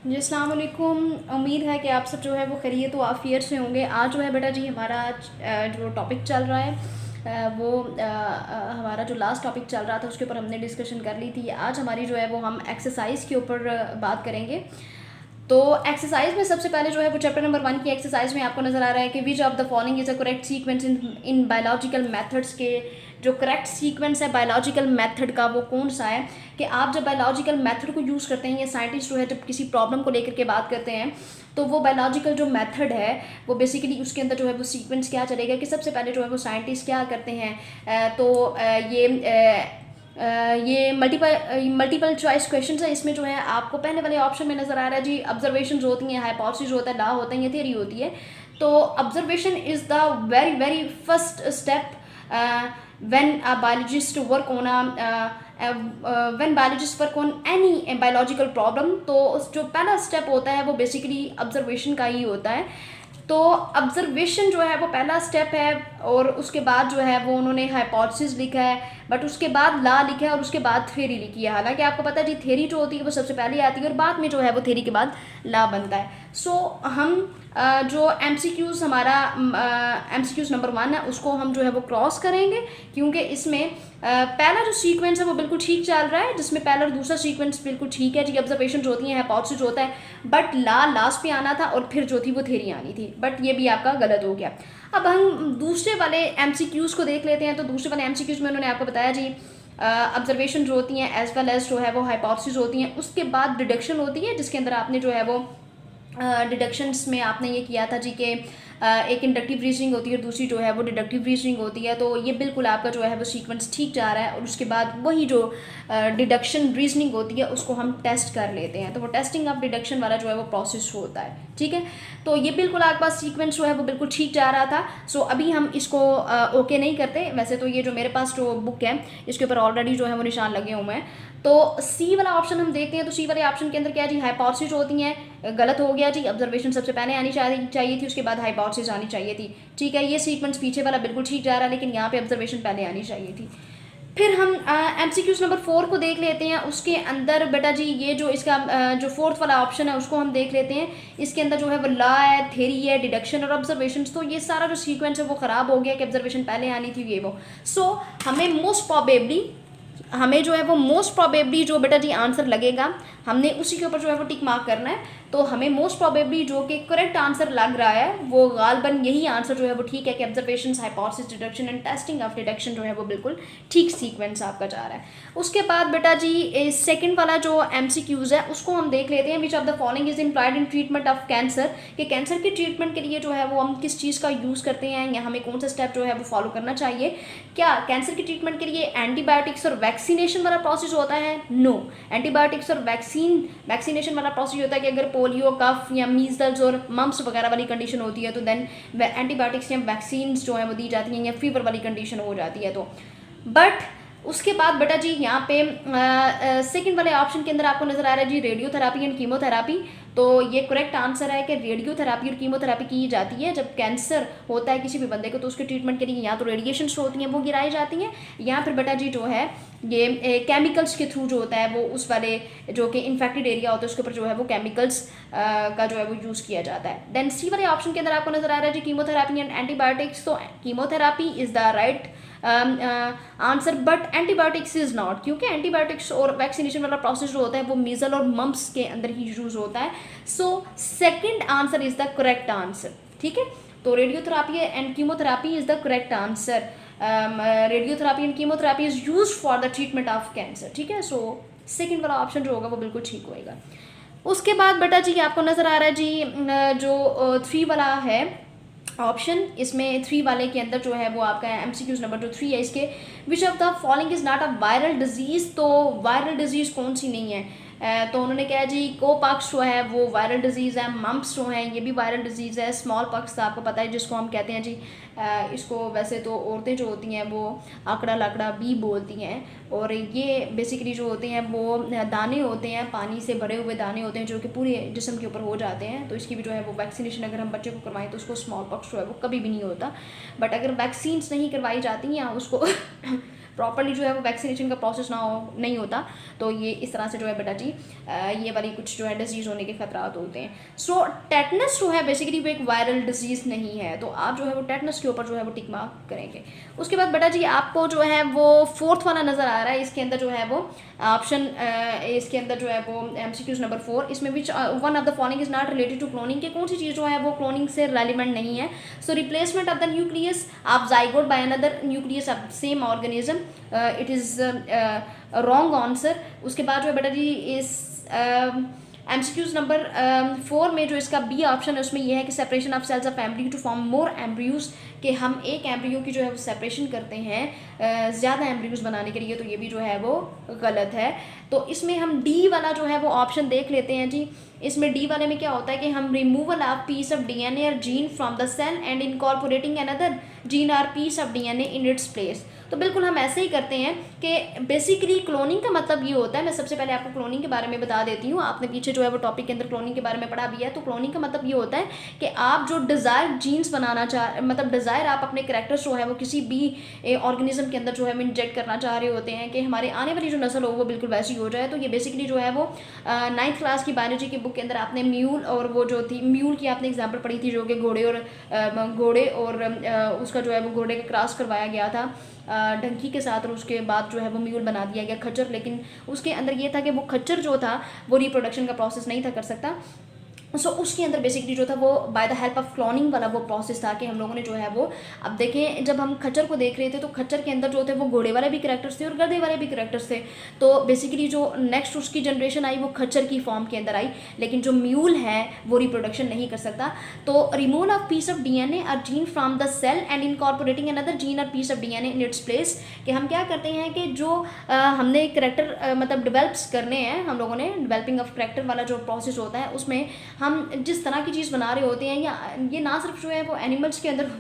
जी अस्सलाम वालेकुम। उम्मीद है कि आप सब जो है वो खैरियत व आफ़ियत से होंगे। आज जो है बेटा जी हमारा जो टॉपिक चल रहा है हमारा जो लास्ट टॉपिक चल रहा था उसके ऊपर हमने डिस्कशन कर ली थी। आज हमारी जो है वो हम एक्सरसाइज के ऊपर बात करेंगे। तो एक्सरसाइज में सबसे पहले जो है वो चैप्टर नंबर 1 की एक्सरसाइज में आपको नज़र आ रहा है कि which of the following is a correct sequence in biological methods के जो करेक्ट सीक्वेंस है बायोलॉजिकल मेथड का वो कौन सा है। कि आप जब बायोलॉजिकल मेथड को यूज़ करते हैं या साइंटिस्ट जो है जब किसी प्रॉब्लम को लेकर के बात करते हैं तो वो बायोलॉजिकल जो मेथड है वो बेसिकली उसके अंदर जो है वो सीक्वेंस क्या चलेगा कि सबसे पहले जो है वो साइंटिस्ट क्या करते हैं। ये मल्टीपल चॉइस क्वेश्चन है। इसमें जो है आपको पहले वाले ऑप्शन में नज़र आ रहा है जी ऑब्जर्वेशन होती हैं, हाइपोथेसिस होता है, लॉ होता है या थ्योरी होती है। तो observation is the very very first step when a biologist work on when biologists work on any biological problem। तो जो पहला स्टेप होता है वो बेसिकली ऑब्जर्वेशन का ही होता है। तो ऑब्जर्वेशन जो है वो पहला स्टेप है और उसके बाद जो है वो उन्होंने हाइपोथेसिस लिखा है, बट उसके बाद लॉ लिखा है और उसके बाद थ्योरी लिखी है। हालांकि आपको पता है जी थ्योरी जो होती है वो सबसे पहले आती है और बाद में जो है वो थ्योरी के बाद लॉ बनता है। सो हम जो एमसीक्यूज़ हमारा एमसीक्यूज़ नंबर 1 है उसको हम जो है वो क्रॉस करेंगे, क्योंकि इसमें पहला जो सीक्वेंस है वो बिल्कुल ठीक चल रहा है, जिसमें पहला और दूसरा सीक्वेंस बिल्कुल ठीक है जी। ऑब्जर्वेशन होती हैं, हाइपोथेसिस होता है, बट लॉ लास्ट पे आना था और फिर जो थी वो थ्योरी आनी थी, बट ये भी आपका गलत हो गया। अब हम दूसरे वाले एमसीक्यूज़ को देख लेते हैं। तो दूसरे वाले एमसीक्यूज़ में उन्होंने आपको बताया जी ऑब्जर्वेशन जो होती हैं एज वेल एज जो है वो हाइपोथेसिस होती हैं, उसके बाद डिडक्शन होती है जिसके अंदर आपने जो है वो डिडक्शंस में आपने ये किया था जी कि एक इंडक्टिव रीजनिंग होती है और दूसरी जो है वो डिडक्टिव रीजनिंग होती है। तो ये बिल्कुल आपका जो है वो सीक्वेंस ठीक जा रहा है और उसके बाद वही जो डिडक्शन रीजनिंग होती है उसको हम टेस्ट कर लेते हैं। तो वो टेस्टिंग ऑफ डिडक्शन वाला जो है वो प्रोसेस होता है, ठीक है। तो ये बिल्कुल आपके पास सीक्वेंस जो है वो बिल्कुल ठीक जा रहा था। सो अभी हम इसको ओके नहीं करते। वैसे तो ये जो मेरे पास जो बुक है इसके ऊपर ऑलरेडी जो है वो निशान लगे हुए हैं। तो सी वाला ऑप्शन हम देखते हैं। तो सी वाले ऑप्शन के अंदर क्या जी हाइपोथेसिस होती हैं, गलत हो गया जी। ऑब्जर्वेशन सबसे पहले आनी चाहिए थी, उसके बाद हाइपोथेसिस आनी चाहिए थी, ठीक है। ये सीक्वेंस पीछे वाला बिल्कुल ठीक जा रहा है, लेकिन यहाँ पे ऑब्जर्वेशन पहले आनी चाहिए थी। फिर हम एमसीक्यूज नंबर 4 को देख लेते हैं। उसके अंदर बेटा जी ये जो इसका जो फोर्थ वाला ऑप्शन है उसको हम देख लेते हैं। इसके अंदर जो है वो लॉ है, थ्योरी है, डिडक्शन और ऑब्जर्वेशन। तो ये सारा जो सीक्वेंस है वो ख़राब हो गया कि ऑब्जर्वेशन पहले आनी थी ये वो। सो हमें मोस्ट प्रॉबेबली हमें जो है वो मोस्ट प्रॉबेबली जो बेटा जी आंसर लगेगा हमने उसी के ऊपर जो है वो टिक मार्क करना है। तो हमें मोस्ट प्रॉबेबली जो कि करेक्ट आंसर लग रहा है वो गालबन यही आंसर जो है वो ठीक है कि observation, hypothesis, deduction and testing of deduction जो है वो बिल्कुल ठीक सीक्वेंस आपका जा रहा है। उसके बाद बेटा जी सेकंड वाला जो एमसीक्यूज है उसको हम देख लेते हैं। Which of the following is employed in treatment of cancer. कि कैंसर की ट्रीटमेंट के लिए जो है वो हम किस चीज़ का यूज़ करते हैं या हमें कौन सा स्टेप जो है वो फॉलो करना चाहिए। क्या कैंसर की ट्रीटमेंट के लिए एंटीबायोटिक्स और वैक्सीनेशन वाला प्रोसेस होता है? नो। एंटीबायोटिक्स और वैक्सीनेशन वाला प्रोसेस होता है कि अगर पोलियो, कफ या मीजल्स और मम्स वगैरह वाली कंडीशन होती है तो देन एंटीबायोटिक्स या वैक्सीन जो है वो दी जाती हैं, या फीवर वाली कंडीशन हो जाती है तो। बट उसके बाद बेटा जी यहाँ पे सेकंड वाले ऑप्शन के अंदर आपको नजर आ रहा है जी रेडियोथेरापी एंड कीमोथेरापी। तो ये करेक्ट आंसर है कि रेडियोथेरापी और कीमोथेरापी की जाती है जब कैंसर होता है किसी भी बंदे को। तो उसके ट्रीटमेंट के लिए या तो रेडिएशन होती हैं वो गिराई जाती हैं, या फिर बेटा जी जो है ये केमिकल्स के थ्रू जो होता है वो उस वाले जो कि इन्फेक्टेड एरिया होता है उसके ऊपर जो है वो केमिकल्स का जो है वो यूज़ किया जाता है। देन सी वाले ऑप्शन के अंदर आपको नजर आ रहा है जी कीमोथेरापी एंड एंटीबायोटिक्स। तो chemotherapy is the right answer, but antibiotics is not, क्योंकि एंटीबायोटिक्स और वैक्सीनेशन वाला प्रोसेस जो होता है वो मीजल और मम्प्स के अंदर ही यूज होता है। So second answer is the correct answer, ठीक है। तो radiotherapy and chemotherapy is the correct answer. Radiotherapy and chemotherapy is use for the treatment of cancer, ठीक है। सो सेकंड वाला ऑप्शन जो होगा वो बिल्कुल ठीक होएगा। उसके बाद बेटा जी आपको नजर आ रहा है जी जो 3 वाला है ऑप्शन, इसमें 3 वाले के अंदर जो है वो आपका एमसीक्यूज नंबर जो 3 है इसके which of the following is not a viral disease. तो वायरल डिजीज कौन सी नहीं है। तो उन्होंने कहा जी कोपॉक्स जो है वो वायरल डिजीज़ है, मम्प्स जो हैं ये भी वायरल डिजीज़ है, स्मॉल पॉक्स तो आपको पता है जिसको हम कहते हैं जी इसको वैसे तो औरतें जो होती हैं वो आकड़ा लाकड़ा भी बोलती हैं। और ये बेसिकली जो होते हैं वो दाने होते हैं, पानी से भरे हुए दाने होते हैं जो कि पूरे जिस्म के ऊपर हो जाते हैं। तो इसकी भी जो है वो वैक्सीनेशन अगर हम बच्चे को करवाएं तो उसको स्मॉल पॉक्स जो है वो कभी भी नहीं होता। बट अगर वैक्सीन्स नहीं करवाई जाती या उसको प्रॉपरली जो है वो वैक्सीनेशन का प्रोसेस नहीं होता, तो ये इस तरह से जो है बेटा जी ये वाली कुछ जो है डिजीज़ होने के खतरात होते हैं। सो टेटनस जो है बेसिकली वो एक वायरल डिजीज़ नहीं है, तो आप जो है वो टेटनस के ऊपर जो है वो टिक मार्क करेंगे। उसके बाद बेटा जी आपको जो है वो फोर्थ वाला नज़र आ रहा है, इसके अंदर जो है वो ऑप्शन इसके अंदर जो है वो MCQs नंबर 4, इसमें which one of the following is not related to cloning, के कौन सी चीज़ जो है वो क्लोनिंग से रेलिवेंट नहीं है। So replacement of the nucleus of zygote by another nucleus of same organism, it is wrong answer. उसके बाद जो है बेटा जी इस MCQs नंबर 4 में जो इसका बी ऑप्शन है उसमें यह है कि separation of cells of embryo to form more embryos, कि हम एक एम्ब्रियो की जो है वो सेपरेशन करते हैं ज़्यादा एम्ब्रियोज बनाने के लिए, तो ये भी जो है वो गलत है। तो इसमें हम डी वाला जो है वो ऑप्शन देख लेते हैं जी। इसमें डी वाले में क्या होता है कि हम removal of piece of DNA और gene from the cell and incorporating another gene और piece of DNA in its place, तो बिल्कुल हम ऐसे ही करते हैं कि बेसिकली क्लोनिंग का मतलब ये होता है, मैं सबसे पहले आपको क्लोनिंग के बारे में बता देती हूँ, आपने पीछे जो है वो टॉपिक के अंदर क्लोनिंग के बारे में पढ़ा भी है। तो क्लोनिंग का मतलब ये होता है कि आप जो डिज़ायर जीन्स बनाना मतलब डिज़ायर आप अपने कैरेक्टर्स जो है वो किसी भी ऑर्गेनिज्म के अंदर जो है वो इंजेक्ट करना चाह रहे होते हैं कि हमारे आने वाली जो नस्ल हो वो बिल्कुल वैसी हो जाए। तो ये बेसिकली जो है वो 9th क्लास की बायोलॉजी की बुक के अंदर आपने म्यूल और वो जो थी म्यूल की आपने एग्जाम्पल पढ़ी थी, जो कि घोड़े और उसका जो है वो घोड़े का क्रॉस करवाया गया था डंकी के साथ, और उसके बाद जो है वो म्यूल बना दिया गया खच्चर। लेकिन उसके अंदर ये था कि वो खच्चर जो था वो रिप्रोडक्शन का प्रोसेस नहीं था कर सकता। सो उसके अंदर बेसिकली जो था वो by the help of cloning वाला वो प्रोसेस था कि हम लोगों ने जो है वो, अब देखें जब हम खच्चर को देख रहे थे तो खच्चर के अंदर जो थे वो घोड़े वाले भी कैरेक्टर्स थे और गधे वाले भी कैरेक्टर्स थे। तो बेसिकली जो नेक्स्ट उसकी जनरेशन आई वो खच्चर की फॉर्म के अंदर आई, लेकिन जो म्यूल है वो रिप्रोडक्शन नहीं कर सकता। तो removal of piece of DNA और gene from the cell and incorporating another gene और piece of DNA in its place, कि हम क्या करते हैं कि जो हमने करेक्टर मतलब डेवलप्स करने हैं हम लोगों ने, डेवलपिंग ऑफ करेक्टर वाला जो प्रोसेस होता है उसमें हम जिस तरह की चीज़ बना रहे होते हैं, या ये ना सिर्फ जो है वो एनिमल्स के अंदर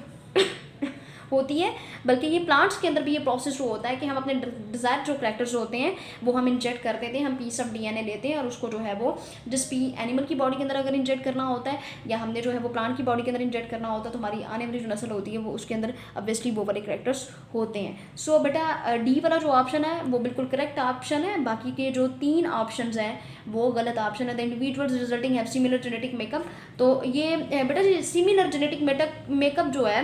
होती है बल्कि ये प्लांट्स के अंदर भी ये प्रोसेस जो होता है कि हम अपने डिज़ायर जो कैरेक्टर्स होते हैं वो हम इंजेक्ट कर देते हैं, हम पीस ऑफ DNA लेते हैं और उसको जो है वो जिस भी एनिमल की बॉडी के अंदर अगर इंजेक्ट करना होता है या हमने जो है वो प्लांट की बॉडी के अंदर इंजेक्ट करना होता है तो हमारी आने वाली जो नस्ल होती है वो उसके अंदर ऑब्वियसली वो वाले कैरेक्टर्स होते हैं। सो बेटा डी वाला जो ऑप्शन है वो बिल्कुल करेक्ट ऑप्शन है, बाकी के जो 3 ऑप्शन हैं वो गलत ऑप्शन है। The individuals resulting have similar genetic makeup, तो ये बेटा जी सिमिलर जेनेटिक मेकअप जो है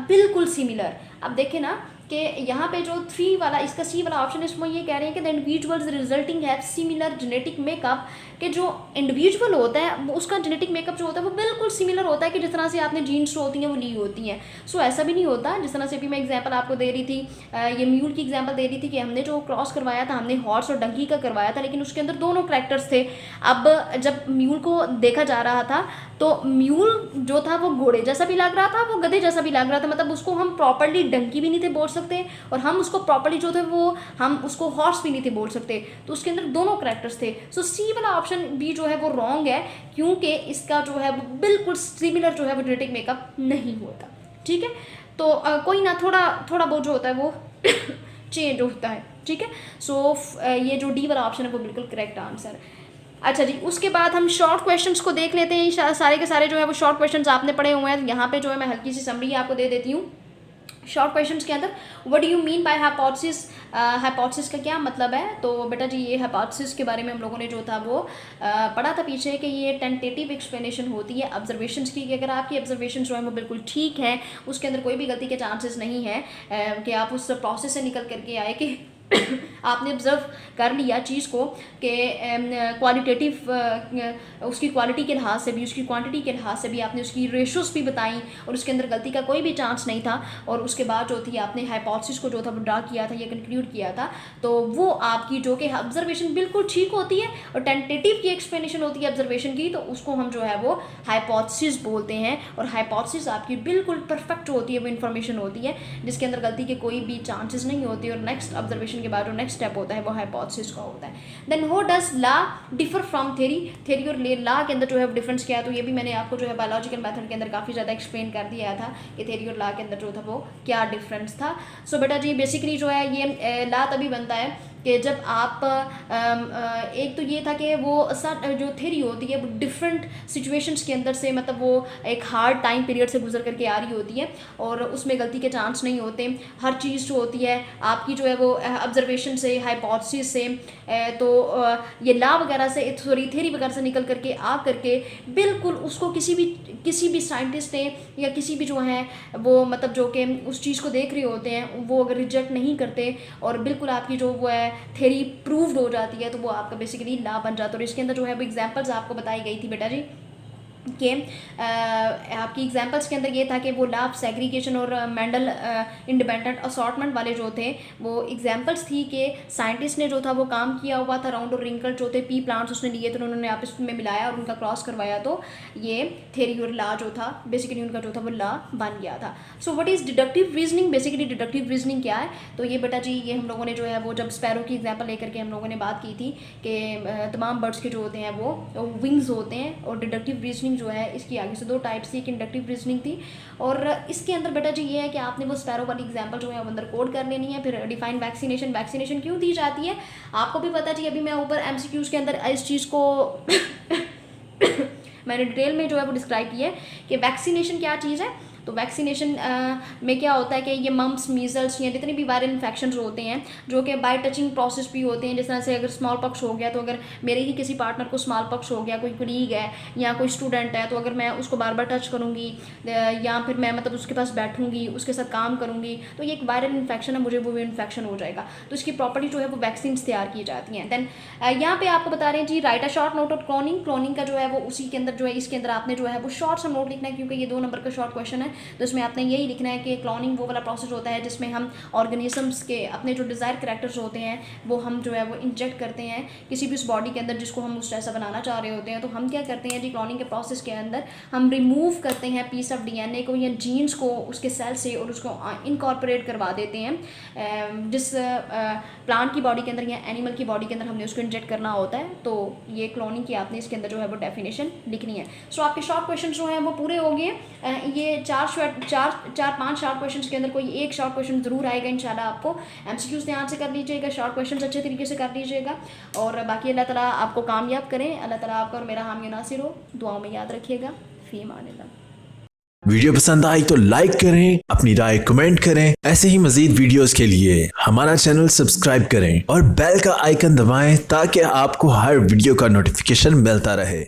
बिल्कुल सिमिलर। अब देखें ना कि यहाँ पे जो 3 वाला इसका सी वाला ऑप्शन है इसमें ये कह रहे हैं कि the individuals resulting have similar genetic makeup, कि जो इंडिविजुअल होता है वो उसका जेनेटिक मेकअप जो होता है वो बिल्कुल सिमिलर होता है कि जिस तरह से आपने जीन्स जो होती हैं वो ली होती हैं। सो ऐसा भी नहीं होता, जिस तरह से अभी मैं एग्जांपल आपको दे रही थी, ये म्यूल की एग्जांपल दे रही थी कि हमने जो क्रॉस करवाया था हमने हॉर्स और डंकी का करवाया था, लेकिन उसके अंदर दोनों कैरेक्टर्स थे। अब जब म्यूल को देखा जा रहा था तो म्यूल जो था वो घोड़े जैसा भी लग रहा था, वो गधे जैसा भी लग रहा था, मतलब उसको हम प्रॉपरली डंकी भी नहीं थे बोल सकते और हम उसको प्रॉपरली जो थे वो हम उसको हॉर्स भी नहीं थे बोल सकते, तो उसके अंदर दोनों कैरेक्टर्स थे। सो सी वाला ऑप्शन भी जो है वो रॉन्ग है, क्योंकि इसका जो है वो बिल्कुल सिमिलर जो है वो जेनेटिक मेकअप नहीं होता। ठीक है, तो कोई ना थोड़ा बहुत जो होता है वो चेंज होता है। ठीक है, सो ये जो डी वाला ऑप्शन है वो बिल्कुल करेक्ट आंसर है। अच्छा जी, उसके बाद हम शॉर्ट क्वेश्चंस को देख लेते हैं। सारे के सारे जो है वो शॉर्ट क्वेश्चंस आपने पढ़े हुए हैं, यहाँ पे जो है मैं हल्की सी समरी आपको दे देती हूँ। शॉर्ट क्वेश्चंस के अंदर what do you mean by hypothesis, hypothesis का क्या मतलब है। तो बेटा जी ये हाइपोथेसिस के बारे में हम लोगों ने जो था वो पढ़ा था पीछे कि ये टेंटेटिव एक्सप्लेनेशन होती है ऑब्जर्वेशंस की, कि अगर आपकी ऑब्जर्वेशन जो है वो बिल्कुल ठीक है, उसके अंदर कोई भी गलती के चांसेस नहीं है कि आप उस प्रोसेस से निकल करके आए कि आपने ऑब्जर्व कर लिया चीज़ को कि क्वालिटेटिव उसकी क्वालिटी के लिहाज से भी उसकी क्वांटिटी के लिहाज से भी आपने उसकी रेशोस भी बताई और उसके अंदर गलती का कोई भी चांस नहीं था, और उसके बाद जो थी आपने हाइपोथेसिस को जो था वो ड्रा किया था, ये कंक्लूड किया था, तो वो आपकी जो कि ऑब्जर्वेशन बिल्कुल ठीक होती है और टेंटेटिव की एक्सप्लेनेशन होती है ऑब्जर्वेशन की, तो उसको हम जो है वो हाइपोथेसिस बोलते हैं। और हाइपोथेसिस आपकी बिल्कुल परफेक्ट होती है, वो इन्फॉर्मेशन होती है जिसके अंदर गलती के कोई भी चांसेस नहीं होती, और नेक्स्ट ऑब्जर्वेशन के बाद जो नेक्स्ट स्टेप होता है वो हाइपोथेसिस का होता है। Then how does law differ from theory, theory और लॉ के अंदर जो है डिफरेंस क्या है, तो ये भी मैंने आपको जो है बायोलॉजिकल मेथड के अंदर काफ़ी ज़्यादा एक्सप्लेन कर दिया था कि थ्योरी और लॉ के अंदर जो था वो क्या डिफरेंस था। सो बेटा जी बेसिकली जो है ये लॉ तभी बनता है कि जब आप एक तो ये था कि वो जो थ्योरी होती है वो डिफरेंट सिचुएशंस के अंदर से, मतलब वो एक हार्ड टाइम पीरियड से गुजर करके आ रही होती है और उसमें गलती के चांस नहीं होते। हर चीज़ जो होती है आपकी जो है वो ऑब्जर्वेशन से, हाइपोथेसिस से, तो ये ला वगैरह से, सॉरी थ्योरी वगैरह से निकल करके आ करके बिल्कुल उसको किसी भी साइंटिस्ट ने या किसी भी जो है वो, मतलब जो कि उस चीज़ को देख रहे होते हैं, वो अगर रिजेक्ट नहीं करते और बिल्कुल आपकी जो वो है थ्योरी प्रूव्ड हो जाती है, तो वो आपका बेसिकली ला बन जाता है। और इसके अंदर जो है वो एग्जांपल्स आपको बताई गई थी बेटा जी कि आपकी एग्जांपल्स के अंदर ये था कि वो ला ऑफ सेग्रीगेशन और मेंडल इंडिपेंडेंट असॉर्टमेंट वाले जो थे वो एग्जांपल्स थी कि साइंटिस्ट ने जो था वो काम किया हुआ था, राउंड और रिंकल जो थे पी प्लांट्स उसने लिए थे, उन्होंने आपस में मिलाया और उनका क्रॉस करवाया, तो ये थ्योरी और ला जो था बेसिकली उनका जो था वो ला बन गया था। So what is deductive reasoning? Basically deductive reasoning क्या है? तो ये बेटा जी ये हम लोगों ने जो है वो जब स्पैरो की एग्जाम्पल लेकर के हम लोगों ने बात की थी कि तमाम बर्ड्स के जो होते हैं वो विंग्स होते हैं, और डिडक्टिव रीजनिंग जो है इसकी आगे से दो टाइप्स थी, एक इंडक्टिव रीजनिंग थी, और इसके अंदर बेटा जी ये है कि आपने वो स्पैरो वाली एग्जांपल जो है वो अंदर कोड कर लेनी है। फिर डिफाइन वैक्सीनेशन क्यों दी जाती है आपको भी पता जी, अभी मैं ऊपर एमसीक्यूज के अंदर इस चीज़ को मैंने डिटेल में जो है वो डिस्क्राइब किया है कि वैक्सीनेशन क्या चीज़ है। तो वैक्सीनेशन में क्या होता है कि ये मम्स, मीजल्स या जितने भी वायरल इन्फेक्शन होते हैं जो कि बाय टचिंग प्रोसेस भी होते हैं, जिस तरह से अगर स्मॉल पॉक्स हो गया, तो अगर मेरे ही किसी पार्टनर को स्मॉल पॉक्स हो गया, कोई कलीग है या कोई स्टूडेंट है, तो अगर मैं उसको बार बार टच करूँगी या फिर मैं मतलब उसके पास बैठूँगी, उसके साथ काम करूँगी, तो ये एक वायरल इन्फेक्शन है, मुझे वो इन्फेक्शन हो जाएगा। तो इसकी प्रॉपर्टी जो है वो वैक्सीन तैयार की जाती हैं। दैन यहाँ पे आपको बता रहे हैं जी write a short note of cloning का जो है वो उसी के अंदर जो है इसके अंदर आपने जो है वो शॉर्ट सा नोट लिखना है, क्योंकि ये 2 नंबर का शॉर्ट क्वेश्चन है, तो इसमें आपने यही लिखना है कि क्लोनिंग वो वाला प्रोसेस होता है जिसमें हम ऑर्गेनिजम्स के अपने जो डिज़ायर करैक्टर्स होते हैं वो हम जो है वो इंजेक्ट करते हैं किसी भी उस बॉडी के अंदर जिसको हम उस जैसा बनाना चाह रहे होते हैं। तो हम क्या करते हैं जी क्लोनिंग के प्रोसेस के अंदर हम रिमूव करते हैं पीस ऑफ डीएनए को या जीन्स को उसके सेल से और उसको इनकॉर्पोरेट करवा देते हैं जिस प्लांट की बॉडी के अंदर या एनिमल की बॉडी के अंदर हमने उसको इंजेक्ट करना होता है। तो ये क्लोनिंग की आपने इसके अंदर जो है वो डेफिनेशन लिखनी है। सो आपके शॉर्ट क्वेश्चन जो हैं वो पूरे हो गए। ये चार पांच शॉर्ट क्वेश्चन के अंदर कोई एक शॉर्ट क्वेश्चन जरूर आएगा इंशाल्लाह। आपको एमसीक्यूज ध्यान से कर लीजिएगा, शॉर्ट क्वेश्चन अच्छे तरीके से कर लीजिएगा, और बाकी अल्लाह ताला आपको कामयाब करें। अल्लाह ताला आपका और मेरा हामी नासिर हो। दुआओं में याद रखिएगा। फी अमानिल्लाह। वीडियो पसंद आई तो लाइक करें, अपनी राय कमेंट करें। ऐसे ही मजीद वीडियोस के लिए हमारा चैनल सब्सक्राइब करें और बेल का आइकन दबाएं ताकि आपको हर वीडियो का नोटिफिकेशन मिलता रहे।